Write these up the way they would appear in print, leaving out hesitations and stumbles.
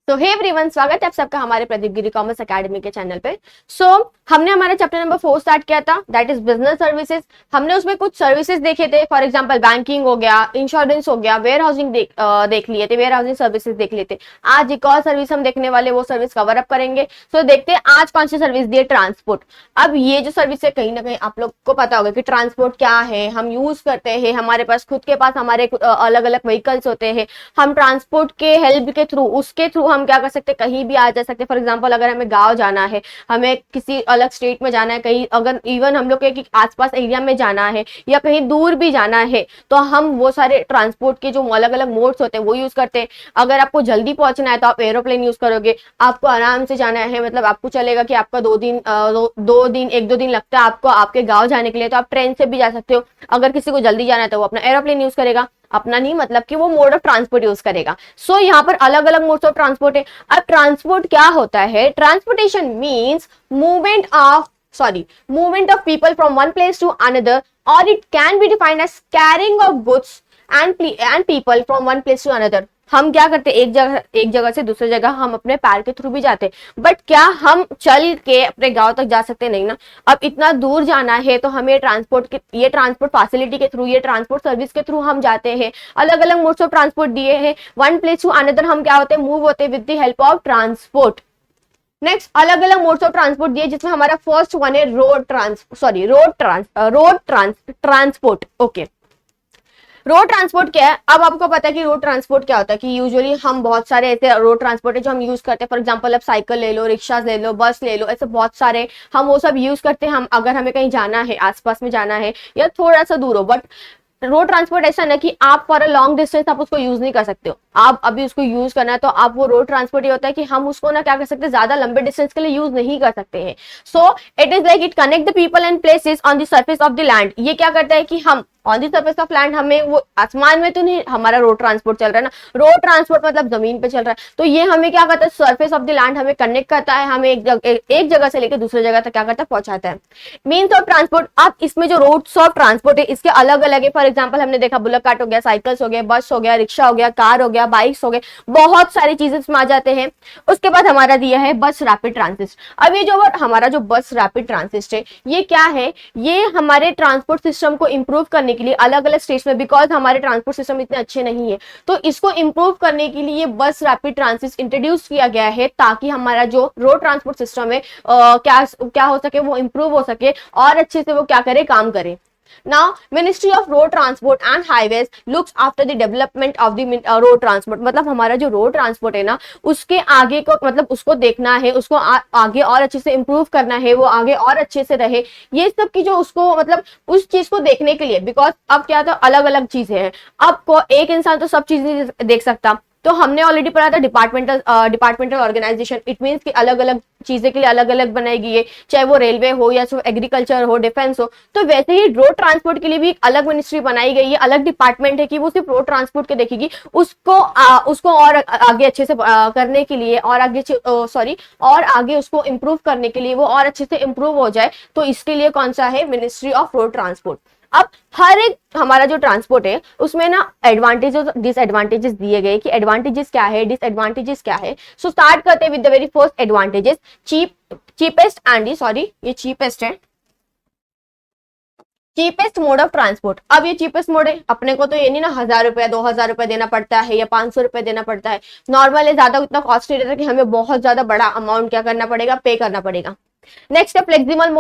तो hey everyone, स्वागत है आप सबका हमारे प्रदीप गिरी कॉमर्स एकेडमी के चैनल पे। हमने हमारा चैप्टर नंबर 4 स्टार्ट किया था, दैट इज बिजनेस सर्विसेज। हमने उसमें कुछ सर्विसेज देखे थे, फॉर एग्जांपल बैंकिंग हो गया, इंश्योरेंस हो गया, वेयर हाउसिंग देख लिए थे, वेयर हाउसिंग सर्विसेज देख लिए थे। आज एक और सर्विस हम देखने वाले, वो सर्विस कवर अप करेंगे। देखते हैं आज कौन सी सर्विस दी है, ट्रांसपोर्ट। अब ये जो सर्विस है, कहीं ना कहीं आप लोग को पता होगा कि ट्रांसपोर्ट क्या है, हम यूज करते हैं, हमारे पास खुद के पास हमारे अलग अलग व्हीकल्स होते हैं। हम ट्रांसपोर्ट के हेल्प के थ्रू, उसके थ्रू हम क्या कर सकते हैं, कहीं भी आ जा सकते हैं। फॉर एग्जांपल अगर हमें गांव जाना है, हमें किसी अलग स्टेट में जाना है, कहीं अगर इवन हम लोग के आसपास एरिया में जाना है या कहीं दूर भी जाना है, तो हम वो सारे ट्रांसपोर्ट के जो अलग अलग मोड्स होते हैं वो यूज करते हैं। अगर आपको जल्दी पहुंचना है तो आप एरोप्लेन यूज करोगे। आपको आराम से जाना है, मतलब आपको चलेगा कि आपका 1-2 दिन लगता है आपको आपके गांव जाने के लिए, तो आप ट्रेन से भी जा सकते हो। अगर किसी को जल्दी जाना है तो वो अपना एरोप्लेन यूज करेगा, अपना नहीं मतलब कि वो मोड ऑफ ट्रांसपोर्ट यूज करेगा। यहाँ पर अलग अलग मोड्स ऑफ ट्रांसपोर्ट है। अब ट्रांसपोर्ट क्या होता है? Transportation means movement of people from one place to another, और it can be defined as carrying of goods and people from one place to another. हम क्या करते हैं, एक जगह से दूसरी जगह हम अपने पैर के थ्रू भी जाते हैं, बट क्या हम चल के अपने गांव तक जा सकते? नहीं ना। अब इतना दूर जाना है तो हमें ये ट्रांसपोर्ट फैसिलिटी के थ्रू, ये ट्रांसपोर्ट सर्विस के थ्रू हम जाते हैं। अलग अलग मोड्स ऑफ ट्रांसपोर्ट दिए हैं। वन प्लेस टू अनदर हम क्या होते हैं, मूव होते हैं with the help of transport. Next, अलग अलग मोड्स ऑफ ट्रांसपोर्ट दिए, जिसमें हमारा फर्स्ट वन है road transport. Okay, road transport क्या है? अब आपको पता है कि रोड ट्रांसपोर्ट क्या होता है, कि यूजुअली हम बहुत सारे ऐसे रोड ट्रांसपोर्ट है जो हम यूज करते हैं। फॉर एग्जांपल, अब साइकिल ले लो, रिक्शा ले लो, बस ले लो, ऐसे बहुत सारे हम वो सब यूज करते हैं। हम अगर हमें कहीं जाना है, आसपास में जाना है या थोड़ा सा दूर हो, बट रोड ट्रांसपोर्ट ऐसा ना कि आप फॉर अ लॉन्ग डिस्टेंस आप उसको यूज नहीं कर सकते हो। आप अभी उसको यूज करना है तो आप वो रोड ट्रांसपोर्ट ये होता है कि हम उसको ना क्या कर सकते हैं, ज्यादा लंबे डिस्टेंस के लिए यूज नहीं कर सकते हैं। It is like it connect the people and places on the surface of the land. ये क्या करता है कि हम on the surface of land, हमें वो आसमान में तो नहीं हमारा रोड ट्रांसपोर्ट चल रहा है ना, रोड ट्रांसपोर्ट मतलब जमीन पे चल रहा है। तो ये हमें क्या करता है, सर्फेस ऑफ द लैंड हमें कनेक्ट करता है, हमें एक जगह से लेकर दूसरी जगह तक क्या करता है, पहुंचाता है। Means of transport. अब इसमें जो रोड्स ऑफ ट्रांसपोर्ट है इसके अलग अलग है। फॉर एग्जाम्पल, हमने देखा बुलेट कार्ट हो गया, साइकिल्स हो गया, बस हो गया, रिक्शा हो गया, कार हो गया, बाइक्स हो गए, बहुत सारी चीजें इसमें आ जाते हैं। उसके बाद हमारा दिया है बस रैपिड ट्रांसिट। अब ये जो हमारा जो बस रैपिड ट्रांसिट है, ये क्या है? ये हमारे ट्रांसपोर्ट सिस्टम को इंप्रूव करने के लिए अलग अलग स्टेट्स में, बिकॉज हमारे ट्रांसपोर्ट सिस्टम इतने अच्छे नहीं है, तो इसको इंप्रूव करने के लिए बस रैपिड ट्रांसिट इंट्रोड्यूस किया गया है, ताकि हमारा जो रोड ट्रांसपोर्ट सिस्टम है क्या हो सके, वो इंप्रूव हो सके और अच्छे से वो क्या करे, काम करे। Now, Ministry of Road Transport and Highways looks after the development of the road transport। मतलब हमारा जो रोड ट्रांसपोर्ट है ना, उसके आगे को मतलब उसको देखना है, उसको आगे और अच्छे से इंप्रूव करना है, वो आगे और अच्छे से रहे। ये सब की जो उसको मतलब उस चीज को देखने के लिए, बिकॉज अब क्या था, अलग अलग चीजें हैं। अब को एक इंसान तो सब चीज नहीं देख सकता। तो हमने ऑलरेडी पढ़ा था डिपार्टमेंटल ऑर्गेनाइजेशन। इट मींस कि अलग अलग चीजें के लिए अलग अलग बनाई गई है, चाहे वो रेलवे हो या एग्रीकल्चर हो, डिफेंस हो। तो वैसे ही रोड ट्रांसपोर्ट के लिए भी एक अलग मिनिस्ट्री बनाई गई है, अलग डिपार्टमेंट है कि वो सिर्फ रोड ट्रांसपोर्ट के देखेगी। उसको और आगे अच्छे से करने के लिए, और आगे उसको इम्प्रूव करने के लिए, वो और अच्छे से इम्प्रूव हो जाए, तो इसके लिए कौन सा है, मिनिस्ट्री ऑफ रोड ट्रांसपोर्ट। अब हर एक हमारा जो ट्रांसपोर्ट है उसमें ना एडवांटेजेस और डिसएडवांटेजेस दिए गए कि एडवांटेजेस क्या है, डिसएडवांटेजेस क्या है। स्टार्ट करते हैं with the very first advantages. ये चीपेस्ट है, चीपेस्ट मोड ऑफ ट्रांसपोर्ट। अब ये चीपेस्ट मोड है, अपने को तो ये नहीं ना 1000 रुपया 2000 रुपया देना पड़ता है या 500 रुपया देना पड़ता है। नॉर्मल है, ज्यादा उतना कॉस्ट नहीं रहता कि हमें बहुत ज्यादा बड़ा अमाउंट क्या करना पड़ेगा, पे करना पड़ेगा। नेक्स्ट है flexible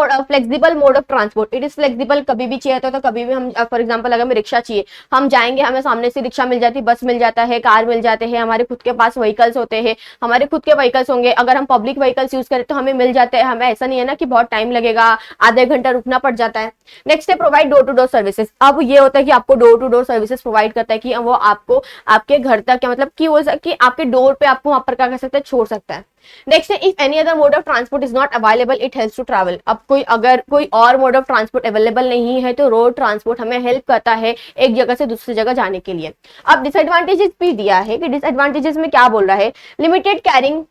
mode of transport. It is flexible, कभी भी चाहिए तो कभी भी हम, फॉर एग्जांपल अगर हमें रिक्शा चाहिए, हम जाएंगे, हमें सामने से रिक्शा मिल जाती, बस मिल जाता है, कार मिल जाते हैं, हमारे खुद के पास व्हीकल्स होते हैं, हमारे खुद के व्हीकल्स होंगे। अगर हम पब्लिक व्हीकल्स यूज करें तो हमें मिल जाते हैं, हमें ऐसा नहीं है ना कि बहुत टाइम लगेगा, आधे घंटा रुकना पड़ जाता है। नेक्स्ट है provide door to door services. अब ये होता है कि आपको door to door services provide करता है कि वो आपको आपके घर तक क्या मतलब कि आपके डोर पे आपको वहां पर क्या कर सकता है, छोड़ सकता है। नेक्स्ट है if any other mode of transport is not available it helps to travel. अब अगर कोई और मोड ऑफ ट्रांसपोर्ट अवेलेबल नहीं है तो रोड ट्रांसपोर्ट हमें हेल्प करता है एक जगह से दूसरी जगह जाने के लिए। अब डिसएडवांटेजेस भी दिया है कि डिसएडवांटेजेस में क्या बोल रहा है, लिमिटेड कैरिंग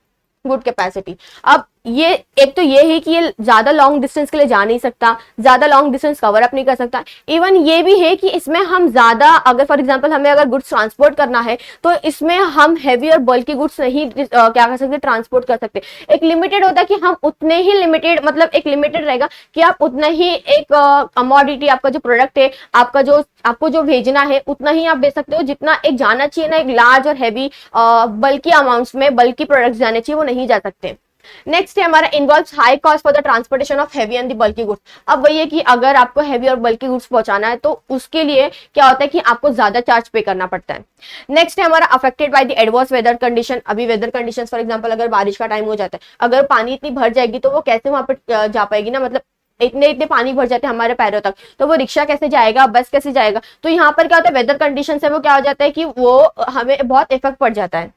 गुड कैपेसिटी। अब ये एक तो ये है कि ये ज्यादा लॉन्ग डिस्टेंस के लिए जा नहीं सकता, ज्यादा लॉन्ग डिस्टेंस कवर अप नहीं कर सकता। इवन ये भी है कि इसमें हम ज्यादा, अगर फॉर एग्जांपल हमें अगर गुड्स ट्रांसपोर्ट करना है तो इसमें हम हैवी और बल्की गुड्स नहीं क्या कर सकते, ट्रांसपोर्ट कर सकते। एक लिमिटेड होता है कि हम उतने ही लिमिटेड, मतलब एक लिमिटेड रहेगा कि आप उतना ही एक कमोडिटी, आपका जो प्रोडक्ट है, आपका जो आपको जो भेजना है उतना ही आप भेज सकते हो, जितना एक जाना चाहिए ना, एक लार्ज और हैवी बल्कि अमाउंट्स में बल्कि प्रोडक्ट्स जाने चाहिए, वो नहीं जा सकते। नेक्स्ट है हमारा involves high cost for the transportation of heavy and the bulky goods. अब वही है कि अगर आपको हैवी और बल्की गुड्स पहुंचाना है तो उसके लिए क्या होता है कि आपको ज्यादा चार्ज पे करना पड़ता है। नेक्स्ट है हमारा affected by the adverse weather condition. अभी वेदर कंडीशंस फॉर एग्जांपल अगर बारिश का टाइम हो जाता है, अगर पानी इतनी भर जाएगी तो वो कैसे वहां पर जा पाएगी ना, मतलब इतने इतने पानी भर जाते हैं हमारे पैरों तक, तो वो रिक्शा कैसे जाएगा, बस कैसे जाएगा। तो यहाँ पर क्या होता है, वेदर कंडीशन से वो क्या हो जाता है कि वो हमें बहुत इफेक्ट पड़ जाता है।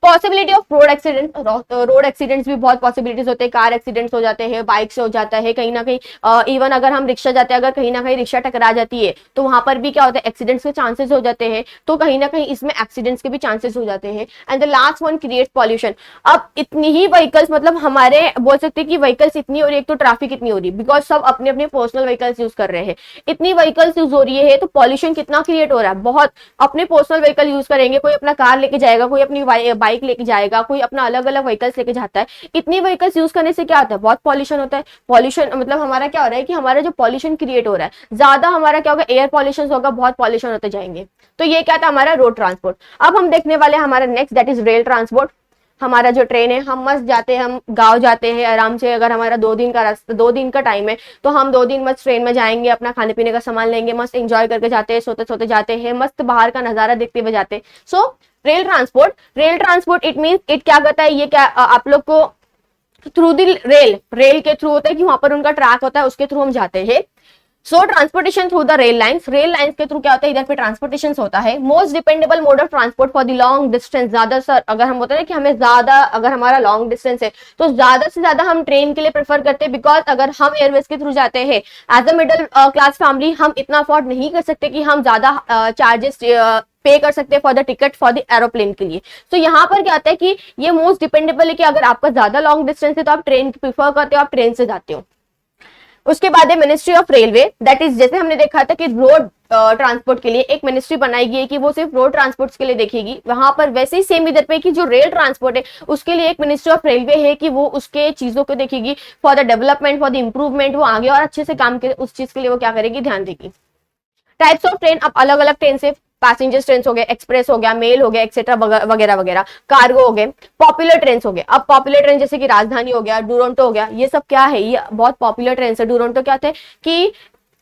Possibility of road accident, road accidents भी बहुत पॉसिबिलिटीज होते हैं, कार एक्सीडेंट्स हो जाते हैं, बाइक से हो जाता है, कहीं ना कहीं इवन अगर हम रिक्शा जाते हैं, अगर कहीं ना कहीं रिक्शा टकरा जाती है तो वहां पर भी क्या होता है, एक्सीडेंट्स के चांसेस हो जाते हैं। तो कहीं ना कहीं इसमें एक्सीडेंट्स के भी चांसेस हो जाते हैं। And the last one create pollution. अब इतनी ही व्हीकल्स, मतलब हमारे बोल सकते हैं कि व्हीकल्स इतनी हो रही है, एक तो ट्रैफिक इतनी हो रही है बिकॉज सब अपने अपने पर्सनल व्हीकल्स यूज कर रहे हैं, इतनी व्हीकल्स यूज हो रही है तो पॉल्यूशन कितना क्रिएट हो रहा है, बहुत। अपने पर्सनल व्हीकल यूज करेंगे, कोई अपना कार लेके जाएगा, कोई अपनी बाइक लेके जाएगा, कोई अपना अलग अलग व्हीकल्स लेके जाता है। इतनी व्हीकल्स यूज करने से क्या होता है, बहुत पॉल्यूशन होता है। पॉल्यूशन मतलब हमारा क्या हो रहा है कि हमारा जो पॉल्यूशन क्रिएट हो रहा है, ज्यादा हमारा क्या होगा, एयर पॉल्यूशन होगा, बहुत पॉल्यूशन होते जाएंगे। तो ये क्या था हमारा रोड ट्रांसपोर्ट। अब हम देखने वाले हैं हमारा next, that is rail transport. हमारा जो ट्रेन है, हम मस्त जाते हैं, हम गांव जाते हैं आराम से। अगर हमारा 2 दिन का रास्ता, 2 दिन का टाइम है तो हम 2 दिन मस्त ट्रेन में जाएंगे, अपना खाने पीने का सामान लेंगे, मस्त एंजॉय करके जाते हैं, सोते सोते जाते हैं, मस्त बाहर का नजारा देखते हुए जाते हैं। So rail transport, rail transport it means, it क्या करता है, ये क्या आप लोग को थ्रू द रेल के थ्रू होता है कि वहां पर उनका ट्रैक होता है, उसके थ्रू हम जाते हैं। So transportation through the rail lines, rail lines के थ्रू क्या होता है, इधर पे ट्रांसपोर्टेशन होता है। Most dependable mode of transport for the long distance. ज्यादा सर अगर हम बोलते हैं कि हमें ज्यादा, अगर हमारा लॉन्ग डिस्टेंस है तो ज्यादा से ज्यादा हम ट्रेन के लिए प्रेफर करते हैं, बिकॉज अगर हम एयरवेज के थ्रू जाते हैं as a middle class family, हम इतना अफोर्ड नहीं कर सकते कि हम ज्यादा चार्जेस पे कर सकते हैं for the ticket for the aeroplane के लिए। तो यहाँ पर क्या होता है कि ये मोस्ट डिपेंडेबल है कि अगर आपका ज्यादा लॉन्ग डिस्टेंस है तो आप ट्रेन प्रीफर करते हो, आप ट्रेन से जाते हो। उसके बाद है ministry of railway, that is जैसे हमने देखा था कि रोड ट्रांसपोर्ट के लिए एक मिनिस्ट्री बनाई गई है कि वो सिर्फ रोड ट्रांसपोर्ट के लिए देखेगी, वहां पर वैसे ही सेम इधर पे कि जो रेल ट्रांसपोर्ट है उसके लिए एक मिनिस्ट्री ऑफ रेलवे है कि वो उसके चीजों को देखेगी for the development, for the improvement, वो आगे और अच्छे से काम करे, उस चीज के लिए वो क्या करेगी, ध्यान देगी। टाइप्स ऑफ ट्रेन, अब अलग अलग ट्रेन से, पैसेंजर ट्रेन हो गए, एक्सप्रेस हो गया, मेल हो गया, एक्सेट्रा वगैरह वगैरह, कार्गो हो गए, पॉपुलर ट्रेन हो गए। अब पॉपुलर ट्रेन जैसे कि राजधानी हो गया, डुरंटो हो गया, ये सब क्या है, ये बहुत पॉपुलर ट्रेन है। डुरंटो क्या थे कि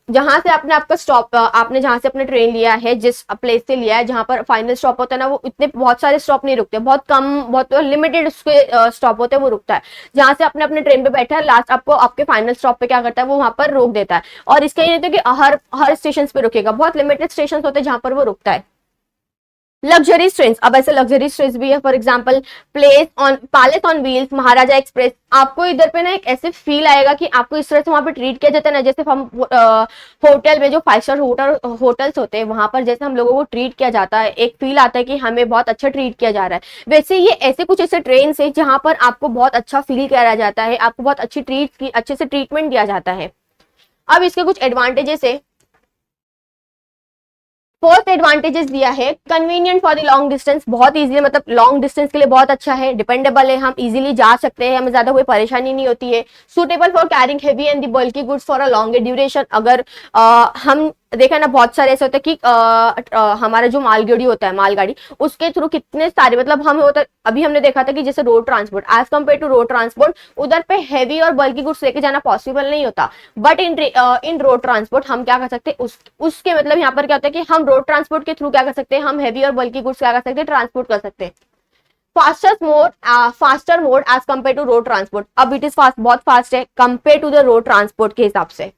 जहां से आपने आपका स्टॉप, आपने जहां से अपने ट्रेन लिया है, जिस प्लेस से लिया है, जहां पर फाइनल स्टॉप होता है ना, वो इतने बहुत सारे स्टॉप नहीं रुकते, बहुत कम, बहुत लिमिटेड उसके स्टॉप होते हैं, वो रुकता है। जहां से आपने अपने ट्रेन पे बैठा है, लास्ट आपको आपके फाइनल स्टॉप पे क्या करता है, वो वहां पर रोक देता है। और इसका ये नहीं होता कि हर स्टेशन पे रुकेगा, बहुत लिमिटेड स्टेशन होते हैं जहां पर वो रुकता है। लग्जरी ट्रेन, अब ऐसे लग्जरी ट्रेन भी है, for example palace on wheels, Maharaja express. आपको इधर पे ना एक ऐसे फील आएगा कि आपको इस तरह से वहां पे ट्रीट किया जाता है ना, जैसे हम होटल में जो 5 स्टार होटल्स होते हैं वहां पर जैसे हम लोगों को ट्रीट किया जाता है, एक फील आता है कि हमें बहुत अच्छा ट्रीट किया जा रहा है। वैसे ये ऐसे कुछ ऐसे ट्रेन है जहां पर आपको बहुत अच्छा फील कराया जाता है, आपको बहुत अच्छे से ट्रीटमेंट दिया जाता है। अब इसके कुछ एडवांटेजेस है। फर्स्ट एडवांटेजेस दिया है, convenient for the long distance, बहुत इजीली, मतलब लॉन्ग डिस्टेंस के लिए बहुत अच्छा है, डिपेंडेबल है, हम इजीली जा सकते हैं, हमें ज्यादा कोई परेशानी नहीं होती है। Suitable for carrying heavy and the bulky goods for a longer duration. अगर हम देखा ना, बहुत सारे ऐसे होते हैं कि हमारा जो मालगाड़ी होता है, मालगाड़ी, उसके थ्रू कितने सारे, मतलब हम होता, अभी हमने देखा था कि जैसे road transport as compare to road transport, उधर पे हैवी और बल्की गुड्स लेके जाना पॉसिबल नहीं होता। बट इन रोड ट्रांसपोर्ट हम क्या कर सकते हैं, उसके मतलब यहाँ पर क्या होता है कि हम रोड ट्रांसपोर्ट के थ्रू क्या कर सकते हैं, हम हैवी और बल्की गुड्स क्या कर सकते हैं, ट्रांसपोर्ट कर सकते हैं। Faster mode as compare to road transport, अब इट इज फास्ट, बहुत फास्ट है compare to the road transport के हिसाब से।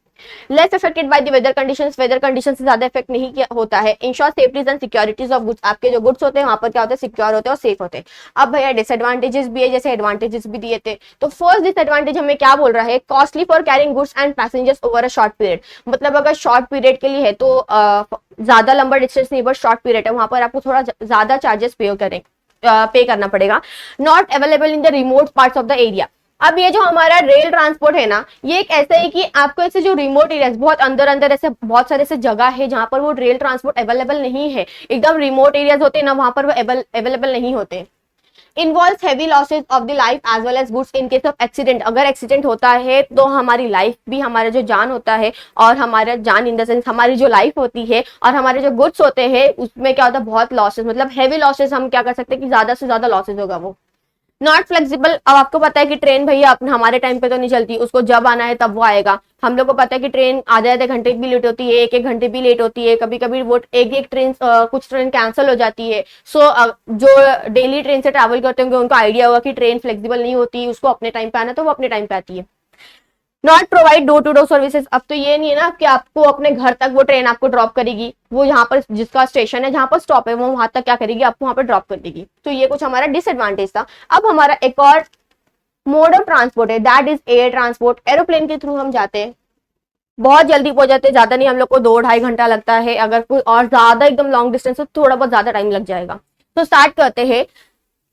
Less affected by the weather conditions, weather condition से ज्यादा इफेक्ट नहीं होता है। Ensure safeties and securities of goods, आपके जो गुड्स होते हैं वहां पर क्या होता है, सिक्योर होते हैं और सेफ होते हैं। अब भैया डिसएडवांटेजेस भी है, जैसे एडवांटेजेस भी दिए थे। तो फर्स्ट डिसएडवांटेज हमें क्या बोल रहा है, costly for carrying goods and passengers over a short period. मतलब अगर शॉर्ट पीरियड के लिए है तो ज्यादा लंबा डिस्टेंस नहीं, बस शॉर्ट पीरियड है, वहां पर आपको थोड़ा ज्यादा चार्जेस पे करना पड़ेगा। Not available in the remote parts of the area, अब ये जो हमारा रेल ट्रांसपोर्ट है ना, ये एक ऐसा है कि आपको ऐसे जो रिमोट एरियाज, बहुत अंदर अंदर ऐसे बहुत सारे ऐसे जगह है जहां पर वो रेल ट्रांसपोर्ट अवेलेबल नहीं है, एकदम रिमोट एरियाज होते हैं ना, वहां पर वो अवेलेबल नहीं होते। Involve heavy losses of the life as well as goods in case of accident. अगर एक्सीडेंट होता है तो हमारी लाइफ भी, हमारा जो जान होता है, और हमारा जान इन द सेंस हमारी जो लाइफ होती है और हमारे जो गुड्स होते हैं, उसमें क्या होता है, बहुत लॉसेज, मतलब हैवी लॉसेज। हम क्या कर सकते हैं कि ज्यादा से ज्यादा लॉसेज होगा वो। Not flexible. अब आपको पता है कि ट्रेन भैया अपने हमारे टाइम पे तो नहीं चलती, उसको जब आना है तब वो आएगा। हम लोग को पता है कि ट्रेन आधे आधे घंटे भी लेट होती है, एक एक घंटे भी लेट होती है, कभी कभी वो एक एक ट्रेन, कुछ ट्रेन कैंसिल हो जाती है। सो जो डेली ट्रेन से ट्रैवल करते होंगे उनको आइडिया होगा कि ट्रेन फ्लेक्सिबल नहीं होती, उसको अपने टाइम पे आना, तो वो अपने टाइम पे आती है। Not provide door to door services. अब तो ये नहीं है ना कि आपको अपने घर तक वो ट्रेन आपको ड्रॉप करेगी, वो यहाँ पर जिसका स्टेशन है, जहां पर स्टॉप है, वो वहां तक क्या करेगी, आपको वहां पर ड्रॉप कर देगी। तो ये कुछ हमारा डिसएडवांटेज था। अब हमारा एक और मोड ऑफ ट्रांसपोर्ट है, that is air transport. Aeroplane के थ्रू हम जाते हैं, बहुत जल्दी पहुंच जाते हैं, ज्यादा नहीं, हम लोग को 2-2.5 घंटा लगता है। अगर कोई और ज्यादा एकदम लॉन्ग डिस्टेंस तो थोड़ा बहुत ज्यादा टाइम लग जाएगा। तो स्टार्ट करते हैं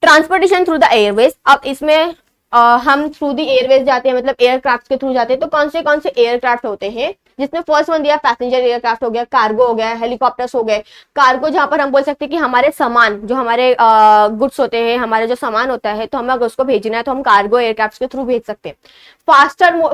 ट्रांसपोर्टेशन थ्रू द एयरवेज। अब इसमें हम थ्रू द एयरवेज जाते हैं, मतलब एयरक्राफ्ट के थ्रू जाते हैं। तो कौन से एयरक्राफ्ट होते हैं, जिसमें फर्स्ट वन दिया पैसेंजर एयरक्राफ्ट हो गया, कार्गो हो गया, हेलीकॉप्टर्स हो गए। कार्गो जहां पर हम बोल सकते हैं कि हमारे सामान, जो हमारे गुड्स होते हैं, हमारे जो सामान होता है, तो हमें अगर उसको भेजना है तो हम कार्गो एयरक्राफ्ट के थ्रू भेज सकते हैं।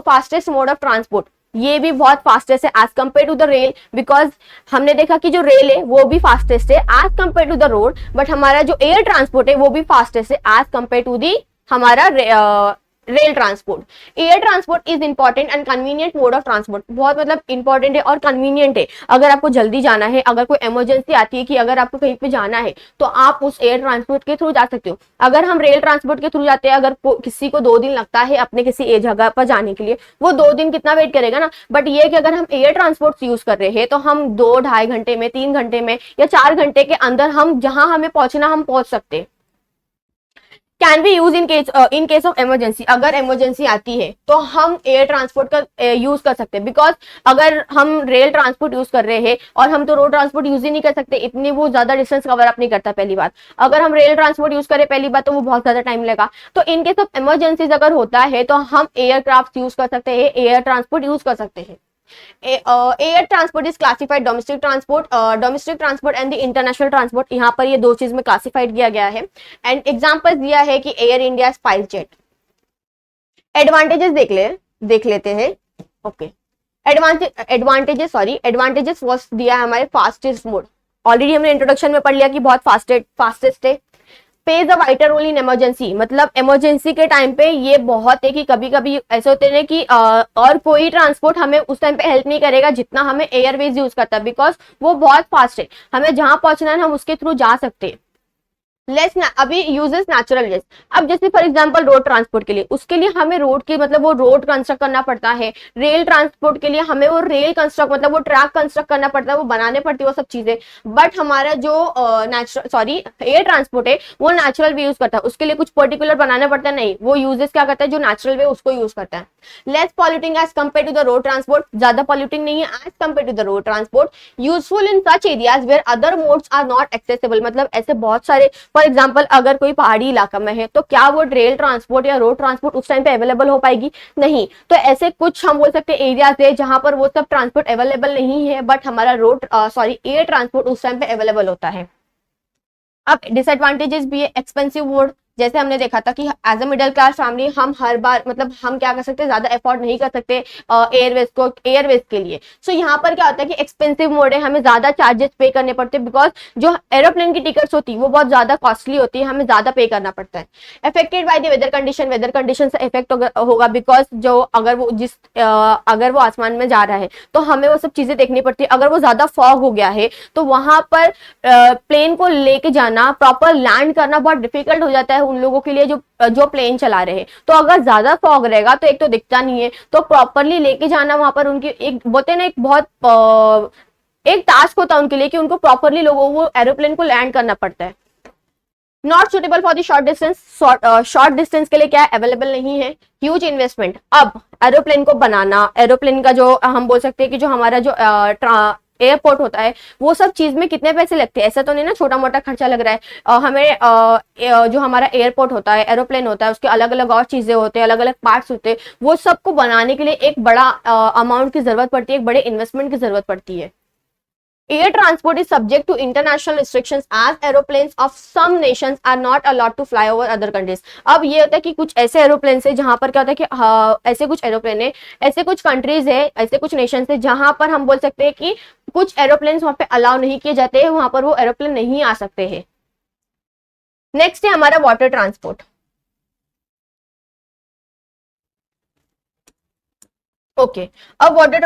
फास्टेस्ट मोड ऑफ ट्रांसपोर्ट, ये भी बहुत फास्टेस्ट है as compare to the rail, because हमने देखा कि जो रेल है वो भी फास्टेस्ट है as compare to the road, but हमारा जो एयर ट्रांसपोर्ट है वो भी फास्टेस्ट है एज कम्पेयर टू दी हमारा rail transport. Air transport is important and convenient mode of transport, बहुत मतलब इंपॉर्टेंट है और कन्वीनियंट है। अगर आपको जल्दी जाना है, अगर कोई इमरजेंसी आती है कि अगर आपको कहीं पे जाना है, तो आप उस एयर ट्रांसपोर्ट के थ्रू जा सकते हो। अगर हम रेल ट्रांसपोर्ट के थ्रू जाते हैं, अगर किसी को 2 दिन लगता है अपने किसी एक जगह पर जाने के लिए, वो 2 दिन कितना वेट करेगा ना। बट ये कि अगर हम एयर ट्रांसपोर्ट यूज कर रहे हैं तो हम 2-2.5 घंटे में, 3 घंटे में या 4 घंटे के अंदर हम जहां हमें पहुंचना हम पहुंच सकते हैं। Can be use in case of emergency. अगर इमरजेंसी आती है तो हम एयर ट्रांसपोर्ट का यूज कर सकते हैं, बिकॉज अगर हम रेल ट्रांसपोर्ट यूज कर रहे हैं और हम तो रोड ट्रांसपोर्ट यूज ही नहीं कर सकते, इतनी वो ज्यादा डिस्टेंस कवर अप नहीं करता पहली बात। अगर हम रेल ट्रांसपोर्ट यूज करें पहली बात तो वो बहुत ज्यादा टाइम लगेगा। तो इन केस ऑफ इमरजेंसीज अगर होता है तो हम एयरक्राफ्ट यूज कर सकते हैं, एयर ट्रांसपोर्ट यूज कर सकते हैं। Air transport is classified domestic transport and the international transport. यहाँ पर ये 2 चीज में क्लासिफाइड किया गया है। एंड एग्जांपल्स दिया है कि Air India, SpiceJet. Advantages देख लेते हैं। ओके, एडवांटेजेस फर्स्ट दिया है हमारे फास्टेस्ट मोड। ऑलरेडी हमने इंट्रोडक्शन में पढ़ लिया कि बहुत फास्टेस्ट है। Plays a vital role in emergency, मतलब इमरजेंसी के टाइम पे ये बहुत है कि कभी कभी ऐसे होते हैं कि और कोई ट्रांसपोर्ट हमें उस टाइम पे हेल्प नहीं करेगा जितना हमें एयरवेज यूज करता है, बिकॉज वो बहुत फास्ट है। हमें जहां पहुंचना है हम उसके थ्रू जा सकते हैं। अभी यूजेस नेचुरल गैस। अब जैसे फॉर एग्जांपल रोड ट्रांसपोर्ट के लिए, उसके लिए हमें रोड की मतलब वो रोड कंस्ट्रक्ट करना पड़ता है। रेल ट्रांसपोर्ट के लिए हमें वो रेल कंस्ट्रक्ट मतलब वो ट्रैक कंस्ट्रक्ट करना पड़ता है, वो बनाने पड़ती है वो सब चीजें। बट हमारा जो एयर ट्रांसपोर्ट है वो नेचुरल वे यूज करता है, उसके लिए कुछ पर्टिकुलर बनाना पड़ता है नहीं, वो यूजेस क्या करता है, जो नेचुरल वे उसको यूज करता है। Less polluting as compare to the road transport, ज्यादा पॉल्यूटिंग नहीं है as compare to the road transport. Useful in such areas where other modes are not accessible, मतलब ऐसे बहुत सारे, फॉर एग्जाम्पल अगर कोई पहाड़ी इलाका में है तो क्या वो रेल ट्रांसपोर्ट या रोड ट्रांसपोर्ट उस टाइम पे अवेलेबल हो पाएगी, नहीं। तो ऐसे कुछ हम बोल सकते हैं एरियाज है जहां पर वो सब ट्रांसपोर्ट अवेलेबल नहीं है, बट हमारा एयर ट्रांसपोर्ट उस टाइम पे अवेलेबल होता है। अब डिसएडवांटेजेस भी है, एक्सपेंसिव मोड। जैसे हमने देखा था कि as a middle class family हम हर बार मतलब हम क्या कर सकते हैं, ज्यादा अफोर्ड नहीं कर सकते एयरवेज के लिए। सो यहाँ पर क्या होता है कि एक्सपेंसिव मोड है, हमें ज्यादा चार्जेस पे करने पड़ते हैं, बिकॉज जो एरोप्लेन की टिकट्स होती है वो बहुत ज्यादा कॉस्टली होती है, हमें ज्यादा पे करना पड़ता है। Affected by the weather condition से इफेक्ट होगा, बिकॉज जो अगर वो आसमान में जा रहा है तो हमें वो सब चीजें देखनी पड़ती है। अगर वो ज्यादा फॉग हो गया है तो वहां पर प्लेन को लेके जाना, प्रॉपर लैंड करना बहुत डिफिकल्ट हो जाता है उन लोगों के लिए जो प्लेन चला रहे हैं। तो अगर ज्यादा फॉग रहेगा तो एक तो दिखता नहीं है, तो प्रॉपरली लेके जाना वहां पर उनकी एक बोलते हैं ना, एक बहुत एक टास्क होता है उनके लिए कि उनको प्रॉपरली लोगों वो एरोप्लेन को लैंड करना पड़ता है। Not suitable for the short distance, short distance के लिए क्या अवेलेबल नहीं है। ह्यूज इन्वेस्टमेंट, अब एरोप्लेन को बनाना, एरोप्लेन का जो हम बोल सकते हैं कि जो हमारा जो एयरपोर्ट होता है, वो सब चीज में कितने पैसे लगते हैं, ऐसा तो नहीं ना छोटा मोटा खर्चा लग रहा है। हमें जो हमारा एयरपोर्ट होता है, एरोप्लेन होता है, उसके अलग अलग और चीजें होते हैं, अलग अलग पार्ट्स होते हैं, वो सबको बनाने के लिए एक बड़ा अमाउंट की जरूरत पड़ती है, एक बड़े इन्वेस्टमेंट की जरूरत पड़ती है। Air transport is subject to international restrictions as aeroplanes of some nations are not allowed to fly over other countries। अब ये होता है कि कुछ ऐसे एरोप्लेन है जहां पर क्या होता है कि ऐसे कुछ एरोप्लेन है, ऐसे कुछ कंट्रीज है, ऐसे कुछ नेशन है जहां पर हम बोल सकते हैं कि कुछ एरोप्लेन वहां पे अलाउ नहीं किए जाते हैं, वहां पर वो एरोप्लेन नहीं आ सकते हैं। नेक्स्ट है हमारा वाटर ट्रांसपोर्ट। ओके, अब वाटर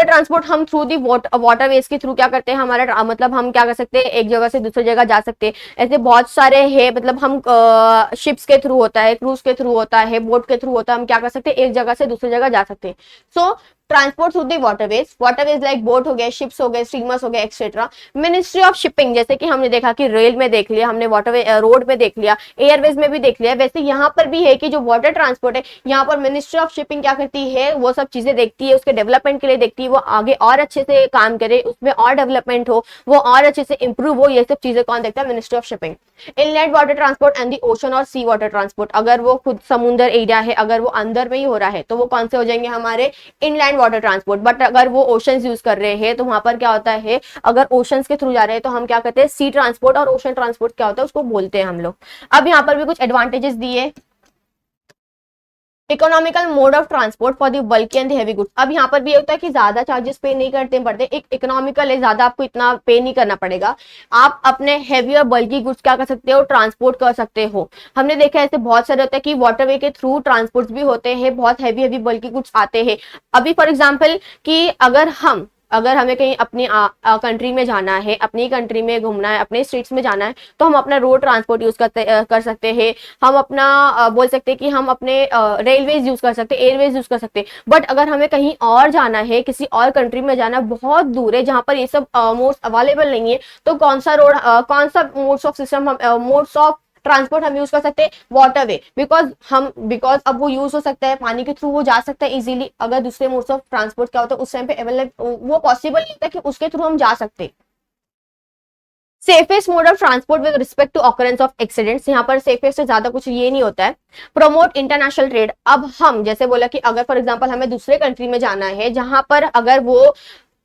ट्रांसपोर्ट हम थ्रू दी वाटरवेज के थ्रू क्या करते हैं, हमारा मतलब हम क्या कर सकते हैं, एक जगह से दूसरी जगह जा सकते हैं। ऐसे बहुत सारे है, मतलब हम शिप्स के थ्रू होता है, क्रूज के थ्रू होता है, बोट के थ्रू होता है, हम क्या कर सकते हैं, एक जगह से दूसरी जगह जा सकते हैं। सो transport through the waterways like boat हो गए, शिप्स हो गए, स्टीमर्स हो गए, एक्सेट्रा। मिनिस्ट्री ऑफ शिपिंग, जैसे कि हमने देखा कि रेल में देख लिया, हमने वाटरवे रोड में देख लिया, एयरवेज में भी देख लिया, वैसे यहाँ पर भी है कि जो वाटर ट्रांसपोर्ट है, यहाँ पर मिनिस्ट्री ऑफ शिपिंग क्या करती है, वो सब चीजें देखती है, उसके डेवलपमेंट के लिए देखती है, वो आगे और अच्छे से काम करे, उसमें और डेवलपमेंट हो, वो और अच्छे से इंप्रूव हो, ये सब चीजें कौन देखता है, ministry of shipping. Inland water transport and the ocean और सी वाटर ट्रांसपोर्ट, अगर वो खुद समुद्र एरिया है, अगर वो अंदर में ही हो रहा है, तो वो कौन से हो जाएंगे, हमारे इनलैंड वाटर ट्रांसपोर्ट। बट अगर वो ओशंस यूज कर रहे हैं तो वहां पर क्या होता है, अगर ओशंस के थ्रू जा रहे हैं तो हम क्या कहते हैं, सी ट्रांसपोर्ट। और ओशन ट्रांसपोर्ट क्या होता है, उसको बोलते हैं हम लोग। अब यहाँ पर भी कुछ एडवांटेजेस दिए। Economical mode of transport for the bulky and heavy goods, अब यहाँ पर भी होता है कि ज्यादा चार्जेस पे नहीं करते पड़ते, एक इकोनॉमिकल है, ज्यादा आपको इतना पे नहीं करना पड़ेगा, आप अपने हेवी और बल्की गुड्स क्या कर सकते हो, ट्रांसपोर्ट कर सकते हो। हमने देखा है ऐसे बहुत सारे होता है कि वाटरवे के थ्रू ट्रांसपोर्ट भी होते हैं, बहुत हैवी हैवी बल्की गुड्स आते हैं। अभी फॉर एग्जाम्पल कि अगर हमें कहीं अपनी कंट्री में जाना है, अपनी कंट्री में घूमना है, अपने स्टेट्स में जाना है, तो हम अपना रोड ट्रांसपोर्ट यूज कर सकते हैं। हम अपना बोल सकते हैं कि हम अपने रेलवेज यूज कर सकते हैं, एयरवेज यूज कर सकते हैं। बट अगर हमें कहीं और जाना है, किसी और कंट्री में जाना, बहुत दूर है जहां पर ये सब मोड्स अवेलेबल नहीं है, तो कौन सा modes of system, modes of transport हम यूज कर सकते हैं, वाटरवे। बिकॉज अब वो यूज हो सकता है, पानी के थ्रू वो जा सकता है इजीली। अगर दूसरे मोड्स ऑफ ट्रांसपोर्ट क्या होता है, उस टाइम पे अवेलेबल वो पॉसिबल नहीं होता कि उसके थ्रू हम जा सकते। Safest mode of transport with respect to occurrence of accidents, यहाँ पर सेफेस्ट से ज्यादा कुछ ये नहीं होता है। प्रमोट इंटरनेशनल ट्रेड, अब हम जैसे बोला कि अगर फॉर एग्जांपल हमें दूसरे कंट्री में जाना है, जहां पर अगर वो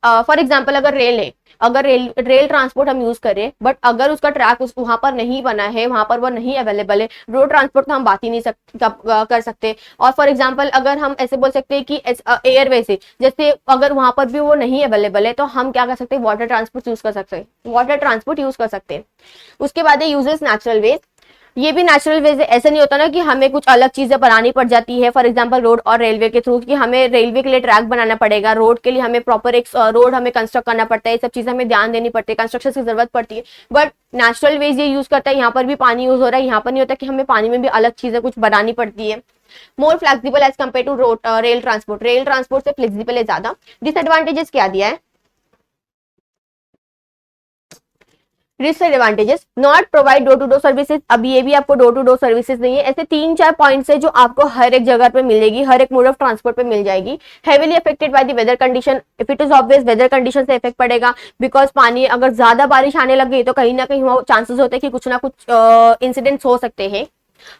फॉर एग्जाम्पल अगर रेल है, अगर रेल ट्रांसपोर्ट हम यूज करें, बट अगर उसका ट्रैक वहां पर नहीं बना है, वहां पर वो नहीं अवेलेबल है, रोड ट्रांसपोर्ट तो हम बात ही नहीं कर सकते। और फॉर एग्जाम्पल अगर हम ऐसे बोल सकते हैं कि एयरवे से, जैसे अगर वहां पर भी वो नहीं अवेलेबल है, तो हम क्या कर सकते हैं, वाटर ट्रांसपोर्ट यूज कर सकते हैं, वाटर ट्रांसपोर्ट यूज कर सकते हैं। उसके बाद है यूजेस नेचुरल वेज, ये भी नेचुरल वे से, ऐसा नहीं होता ना कि हमें कुछ अलग चीजें बनानी पड़ जाती है, फॉर एग्जांपल रोड और रेलवे के थ्रू, कि हमें रेलवे के लिए ट्रैक बनाना पड़ेगा, रोड के लिए हमें प्रॉपर एक रोड हमें कंस्ट्रक्ट करना पड़ता है, ये सब चीजें हमें ध्यान देनी पड़ती है, कंस्ट्रक्शन की जरूरत पड़ती है। बट नेचुरल वेज ये यूज करता है, यहाँ पर भी पानी यूज हो रहा है, यहाँ पर नहीं होता कि हमें पानी में भी अलग चीजें कुछ बनानी पड़ती है। More flexible as compare to rail transport, rail transport से फ्लेक्सिबल है ज्यादा। डिसएडवांटेजेस क्या दिया है, disadvantages, not provide door to door services, अब ये भी आपको डोर टू डोर सर्विसेज नहीं है। ऐसे 3-4 पॉइंट्स है जो आपको हर एक जगह पे मिलेगी, हर एक मोड ऑफ ट्रांसपोर्ट पे मिल जाएगी। Heavily affected by the weather condition, if it is obvious weather condition से इफेक्ट पड़ेगा, बिकॉज पानी अगर ज्यादा बारिश आने लग गई तो कहीं ना कहीं चांसेस होते हैं कि कुछ ना कुछ इंसिडेंट्स हो सकते हैं।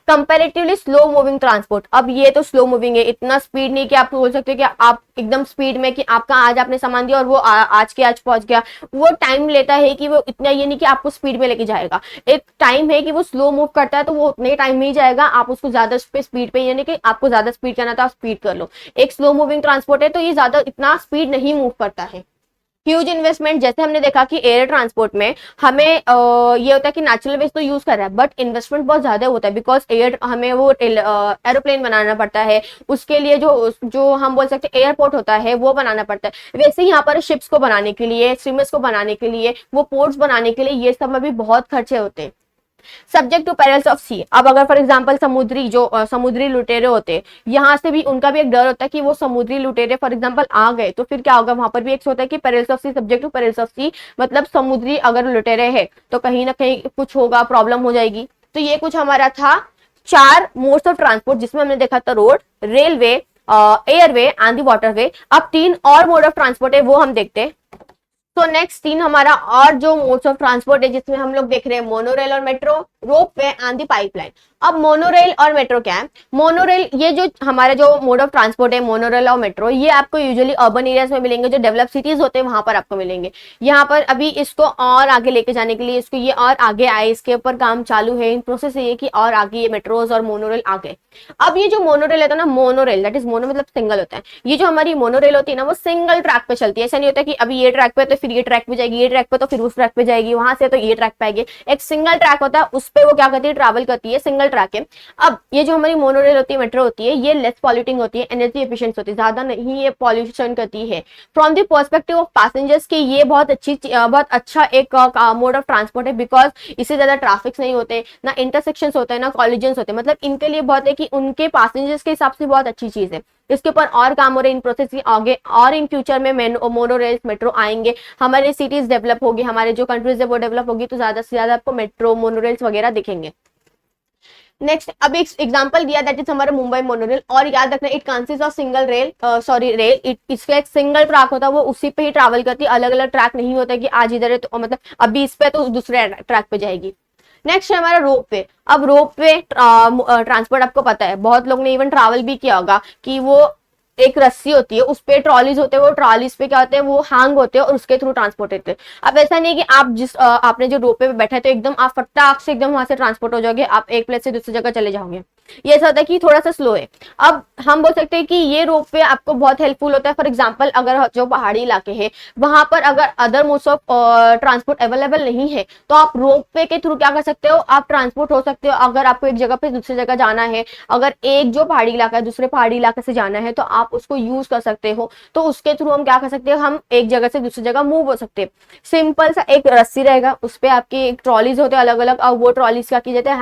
कंपैरेटिवली स्लो मूविंग ट्रांसपोर्ट, अब ये तो स्लो मूविंग है, इतना स्पीड नहीं कि आप बोल सकते हो कि आप एकदम स्पीड में कि आपका आज आपने सामान दिया और वो आज के आज पहुंच गया। वो टाइम लेता है कि वो इतना, ये नहीं कि आपको स्पीड में लेके जाएगा, एक टाइम है कि वो स्लो मूव करता है, तो वो उतने टाइम में ही जाएगा। आप उसको ज्यादा स्पीड पे, यानी कि आपको ज्यादा स्पीड करना था, आप स्पीड कर लो। एक स्लो मूविंग ट्रांसपोर्ट है तो ये ज्यादा इतना स्पीड नहीं मूव करता है। ह्यूज इन्वेस्टमेंट, जैसे हमने देखा कि एयर ट्रांसपोर्ट में हमें ये होता है कि नेचुरल वेज तो यूज कर रहा है, बट इन्वेस्टमेंट बहुत ज्यादा होता है, बिकॉज एयर हमें वो एरोप्लेन बनाना पड़ता है, उसके लिए जो हम बोल सकते हैं एयरपोर्ट होता है वो बनाना पड़ता है। वैसे यहाँ पर शिप्स को बनाने के लिए, स्टीमर्स को बनाने के लिए, वो पोर्ट्स बनाने के लिए, ये सब में भी बहुत खर्चे होते हैं। सब्जेक्ट टू पेरिल्स ऑफ सी, अब अगर फॉर एग्जांपल समुद्री लुटेरे होते हैं, यहाँ से भी उनका भी एक डर होता है कि वो समुद्री लुटेरे फॉर एग्जांपल आ गए तो फिर क्या होगा, वहां पर भी एक होता है कि perils of sea, subject to perils of sea, मतलब समुद्री अगर लुटेरे है तो कहीं ना कहीं कुछ होगा, प्रॉब्लम हो जाएगी। तो ये कुछ हमारा था 4 मोड्स ऑफ ट्रांसपोर्ट, जिसमें हमने देखा था road, railway, airway and the waterway. अब 3 और मोड ऑफ ट्रांसपोर्ट है वो हम देखते हैं। तो नेक्स्ट 3 हमारा और जो मोड्स ऑफ ट्रांसपोर्ट है जिसमें हम लोग देख रहे हैं मोनोरेल और metro, ropeway and the pipeline. अब मोनोरेल और मेट्रो क्या है? मोनोरेल ये जो हमारा जो मोड ऑफ ट्रांसपोर्ट है मोनोरेल और मेट्रो, ये आपको यूजुअली अर्बन एरियाज में मिलेंगे, जो डेवलप सिटीज होते हैं वहां पर आपको मिलेंगे। यहाँ पर अभी इसको और आगे लेके जाने के लिए इसको ये और आगे आए, इसके ऊपर काम चालू है, इन प्रोसेस ये कि और आगे ये मेट्रोज और मोनोरेल आ गए। अब ये जो मोनोरेल है ना, मोनोरेल दैट इज मोनो मतलब सिंगल होता है। ये जो हमारी मोनोरेल होती है ना वो सिंगल ट्रैक पे चलती है। ऐसा नहीं होता कि अभी ये ट्रैक पे तो फिर ये ट्रैक पे जाएगी, ये ट्रैक पे तो फिर उस ट्रैक पे जाएगी, वहां से तो ये ट्रैक पे आएगी। एक सिंगल ट्रैक होता है, उस पे वो क्या करती है, ट्रैवल करती है, सिंगल ट्रैक है। अब ये जो हमारी मोनोरेल होती है, मेट्रो होती है, ये लेस पॉल्यूटिंग होती है, एनर्जी एफिशिएंट होती है, ज्यादा नहीं ये पॉल्यूशन करती है। From the perspective of passengers की ये बहुत अच्छा एक मोड ऑफ ट्रांसपोर्ट है, बिकॉज इससे ज्यादा ट्रैफिक नहीं होते, ना इंटरसेक्शंस होते हैं, ना कॉलिजन्स होते हैं। मतलब इनके लिए बहुत है कि उनके पैसेंजर्स के हिसाब से बहुत अच्छी चीज है। इसके ऊपर और काम हो रहे इन प्रोसेस की आगे, और इन फ्यूचर में मोनोरेल्स मेट्रो आएंगे, हमारे सिटीज डेवलप होगी, हमारे जो कंट्रीज है वो डेवलप होगी, तो ज्यादा से ज्यादा आपको मेट्रो मोनोरेल्स वगैरह दिखेंगे। नेक्स्ट अब एक एग्जांपल दिया दैट इज हमारा मुंबई मोनोरेल, और याद रखना it consist of single rail rail, इसका एक सिंगल ट्रैक होता है, वो उसी पे ही ट्रैवल करती है, अलग अलग ट्रैक नहीं होता कि आज इधर है तो मतलब अभी इस पे तो दूसरे ट्रैक पे जाएगी। नेक्स्ट है हमारा रोप वे। अब रोप वे ट्रांसपोर्ट आपको पता है, बहुत लोग ने इवन ट्रैवल भी किया होगा कि वो एक रस्सी होती है, उस पे ट्रॉलीज होते हैं, वो ट्रॉलीज पे क्या होते हैं, वो हैंग होते हैं और उसके थ्रू ट्रांसपोर्ट होते हैं। अब ऐसा नहीं कि आप आपने जो रोपवे पे बैठे हैं तो एकदम आप फटाक से एकदम वहां से ट्रांसपोर्ट हो जाओगे, आप एक प्लेस से दूसरी जगह चले जाओगे। ये ऐसा होता है कि थोड़ा सा स्लो है। अब हम बोल सकते हैं कि ये रोपवे आपको बहुत हेल्पफुल होता है। फॉर एग्जाम्पल अगर जो पहाड़ी इलाके हैं वहां पर अगर other modes of transport available नहीं है तो आप रोपवे के थ्रू क्या कर सकते हो, आप ट्रांसपोर्ट हो सकते हो। अगर आपको एक जगह पे दूसरी जगह जाना है, अगर एक जो पहाड़ी इलाका है दूसरे पहाड़ी इलाके से जाना है, तो आप उसको यूज कर सकते हो। तो उसके थ्रू हम क्या कर सकते हैं, हम एक जगह से दूसरी जगह मूव हो सकते हैं। सिंपल सा एक रस्सी रहेगा, उस पर आपके ट्रॉलीज होते हैं अलग अलग, और वो ट्रॉलीज क्या की जाते हैं,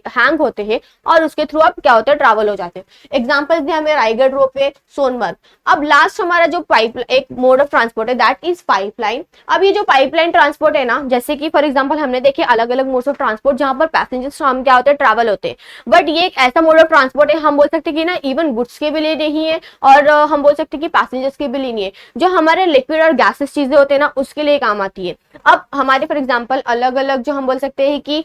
हैंग होते हैं और उसके थ्रू आप क्या होता है, ट्रैवल हो जाते हैं। एग्जांपल्स दिया हमें रायगढ़ रोपवे, सोनमर्ग। अब लास्ट हमारा जो एक मोड ऑफ ट्रांसपोर्ट है दैट इज पाइपलाइन। अब ये जो पाइपलाइन ट्रांसपोर्ट है ना, जैसे कि फॉर एग्जांपल हमने देखे अलग अलग मोड्स ऑफ ट्रांसपोर्ट जहां पर पैसेंजर्स हम क्या होते हैं, ट्रैवल होते हैं, बट ये एक ऐसा मोड ऑफ ट्रांसपोर्ट है हम बोल सकते हैं कि ना इवन गुड्स के भी लिए नहीं है और हम बोल सकते हैं कि पैसेंजर्स के भी लिए नहीं है। जो हमारे लिक्विड और गैसेस चीजें होते हैं ना उसके लिए काम आती है। अब हमारे फॉर एग्जांपल अलग अलग जो हम बोल सकते हैं कि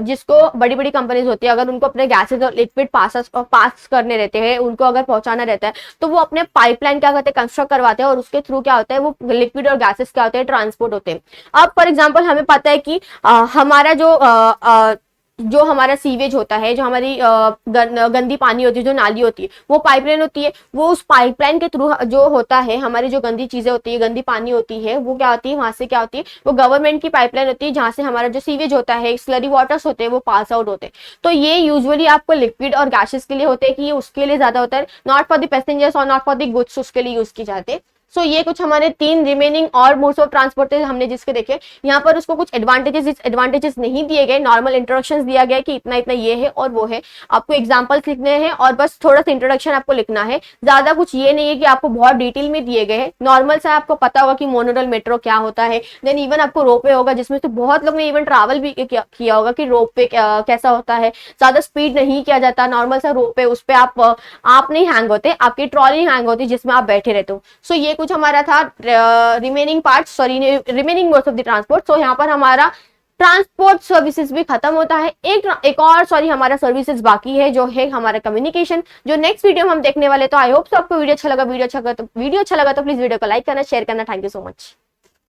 जिसको बड़ी बड़ी कंपनीज होती है, अगर उनको अपने गैसेज और लिक्विड पास करने रहते हैं, उनको अगर पहुंचाना रहता है, तो वो अपने पाइपलाइन क्या करते हैं, कंस्ट्रक्ट करवाते हैं और उसके थ्रू क्या होता है, वो लिक्विड और गैसेस क्या होते हैं, ट्रांसपोर्ट होते हैं। अब फॉर एग्जांपल हमें पता है कि हमारा जो हमारा सीवेज होता है, जो हमारी गंदी पानी होती है, जो नाली होती है, वो पाइपलाइन होती है। वो उस पाइपलाइन के थ्रू जो होता है, हमारी जो गंदी चीजें होती है, गंदी पानी होती है, वो क्या होती है, वहां से क्या होती है, वो गवर्नमेंट की पाइपलाइन होती है, जहां से हमारा जो सीवेज होता है, स्लरी वाटर्स होते हैं, वो पास आउट होते हैं। तो ये यूजुअली आपको लिक्विड और गैसेस के लिए होते हैं, कि ये उसके लिए ज्यादा होता है, नॉट फॉर द पैसेंजर्स और नॉट फॉर द गुड्स, उसके लिए यूज की जाते हैं। सो ये कुछ हमारे 3 रिमेनिंग और मोड्स ऑफ ट्रांसपोर्ट हमने जिसके देखे। यहाँ पर उसको कुछ एडवांटेजेस नहीं दिए गए, नॉर्मल इंट्रोडक्शन दिया गया कि इतना इतना ये है और वो है। आपको एग्जांपल्स लिखने हैं और बस थोड़ा सा इंट्रोडक्शन आपको लिखना है, ज्यादा कुछ ये नहीं है कि आपको बहुत डिटेल में दिए गए हैं। नॉर्मल सा आपको पता होगा कि मोनोरेल मेट्रो क्या होता है, देन इवन आपको रोपवे होगा, जिसमें से बहुत लोग ने इवन ट्रैवल भी किया होगा कि रोपवे कैसा होता है। ज्यादा स्पीड नहीं किया जाता, नॉर्मल सा रोपवे, उस पर आप नहीं हैंग होते, आपकी ट्रॉली हैंग होती है जिसमें आप बैठे रहते हो। सो ये कुछ हमारा था remaining remaining modes of the transport. So यहाँ पर हमारा ट्रांसपोर्ट सर्विसेज भी खत्म होता है। एक और हमारा सर्विसेज बाकी है, जो है हमारा कम्युनिकेशन, जो नेक्स्ट वीडियो में हम देखने वाले। तो आई होप आपको वीडियो अच्छा लगा। वीडियो अच्छा लगा तो प्लीज वीडियो को लाइक करना, शेयर करना। Thank you so much.